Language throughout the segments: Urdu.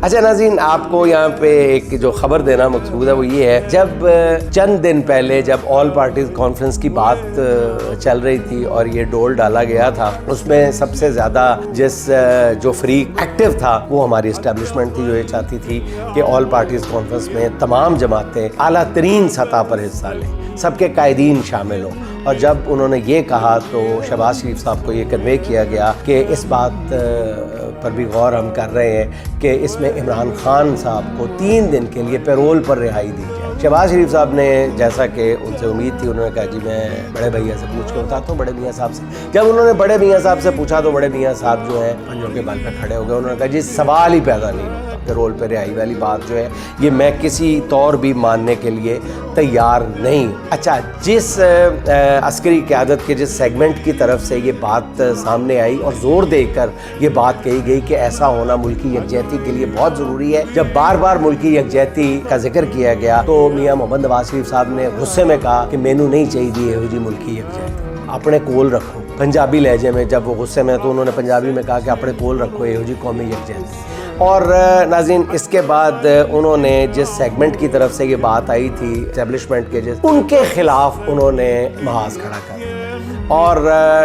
اچھا ناظرین، آپ کو یہاں پہ ایک جو خبر دینا مقصود ہے وہ یہ ہے، جب چند دن پہلے جب آل پارٹیز کانفرنس کی بات چل رہی تھی اور یہ ڈول ڈالا گیا تھا، اس میں سب سے زیادہ جو فریق ایکٹیو تھا وہ ہماری اسٹیبلشمنٹ تھی، جو یہ چاہتی تھی کہ آل پارٹیز کانفرنس میں تمام جماعتیں اعلیٰ ترین سطح پر حصہ لیں، سب کے قائدین شامل ہوں. اور جب انہوں نے یہ کہا تو شہباز شریف صاحب کو یہ کنوے کیا گیا کہ اس بات پر بھی غور ہم کر رہے ہیں کہ اس میں عمران خان صاحب کو 3 دن کے لیے پیرول پر رہائی دی جائے. شہباز شریف صاحب نے، جیسا کہ ان سے امید تھی، انہوں نے کہا جی میں بڑے بھیا سے پوچھ کے بتاتا ہوں، بڑے میاں صاحب سے. جب انہوں نے بڑے میاں صاحب سے پوچھا تو بڑے میاں صاحب جو ہے پنجوں کے بل پہ کھڑے ہو گئے. انہوں نے کہا جی سوال ہی پیدا نہیں ہوتا، پیرول پہ رہائی والی بات جو ہے یہ میں کسی طور بھی ماننے کے لیے تیار نہیں. اچھا، جس عسکری قیادت کے جس سیگمنٹ کی طرف سے یہ بات سامنے آئی اور زور دے کر یہ بات کہی گئی کہ ایسا ہونا ملکی یکجہتی کے لیے بہت ضروری ہے، جب بار بار ملکی یکجہتی کا ذکر کیا گیا تو میاں محمد نواز شریف صاحب نے غصے میں کہا کہ مینوں نہیں چاہیے یہ جی ملکی یکجہتی، اپنے کول رکھو. پنجابی لہجے میں جب وہ غصے میں تو انہوں نے پنجابی میں کہا کہ اپنے کول رکھو یہ جی قومی یکجہتی. اور ناظرین، اس کے بعد انہوں نے جس سیگمنٹ کی طرف سے یہ بات آئی تھی اسٹیبلشمنٹ کے، ان کے خلاف انہوں نے محاذ کھڑا کر دیا اور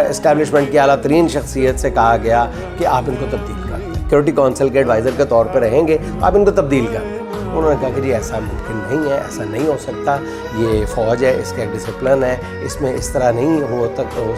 اسٹیبلشمنٹ کی اعلیٰ ترین شخصیت سے کہا گیا کہ آپ ان کو تبدیل کر دیں، سیکورٹی کونسل کے ایڈوائزر کے طور پہ رہیں گے، آپ ان کو تبدیل کر دیں. انہوں نے کہا کہ جی ایسا ممکن نہیں ہے، ایسا نہیں ہو سکتا، یہ فوج ہے، اس کا ایک ڈسپلن ہے، اس میں اس طرح نہیں ہو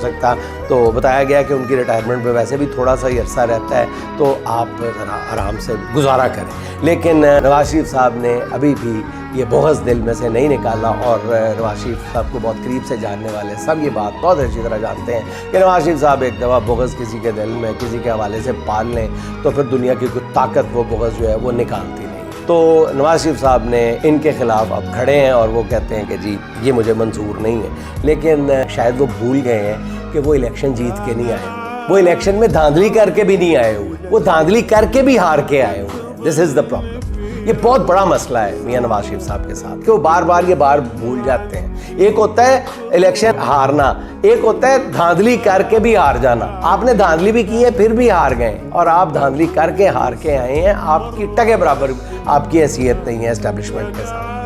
سکتا. تو بتایا گیا کہ ان کی ریٹائرمنٹ میں ویسے بھی تھوڑا سا ہی عرصہ رہتا ہے تو آپ ذرا آرام سے گزارا کریں. لیکن نواز شریف صاحب نے ابھی بھی یہ بغض دل میں سے نہیں نکالا، اور نواز شریف صاحب کو بہت قریب سے جاننے والے سب یہ بات بہت اچھی طرح جانتے ہیں کہ نواز شریف صاحب ایک دفعہ بغض کسی کے دل میں کسی کے حوالے سے پال لیں تو پھر دنیا کی کوئی طاقت وہ بغض جو ہے وہ نکالتی نہیں. تو نواز شریف صاحب نے ان کے خلاف اب کھڑے ہیں اور وہ کہتے ہیں کہ جی یہ مجھے منظور نہیں ہے. لیکن شاید وہ بھول گئے ہیں کہ وہ الیکشن جیت کے نہیں آئے ہوئے، وہ الیکشن میں دھاندلی کر کے بھی نہیں آئے ہوئے، وہ دھاندلی کر کے بھی ہار کے آئے ہوئے ہیں. دس از دا پرابلم. یہ بہت بڑا مسئلہ ہے میاں نواز شریف صاحب کے ساتھ کہ وہ بار بار یہ بار بھول جاتے ہیں. ایک ہوتا ہے الیکشن ہارنا، ایک ہوتا ہے دھاندلی کر کے بھی ہار جانا. آپ نے دھاندلی بھی کی ہے پھر بھی ہار گئے، اور آپ دھاندلی کر کے ہار کے آئے ہیں. آپ کی ٹکے برابر آپ کی حیثیت نہیں ہے اسٹیبلشمنٹ کے ساتھ.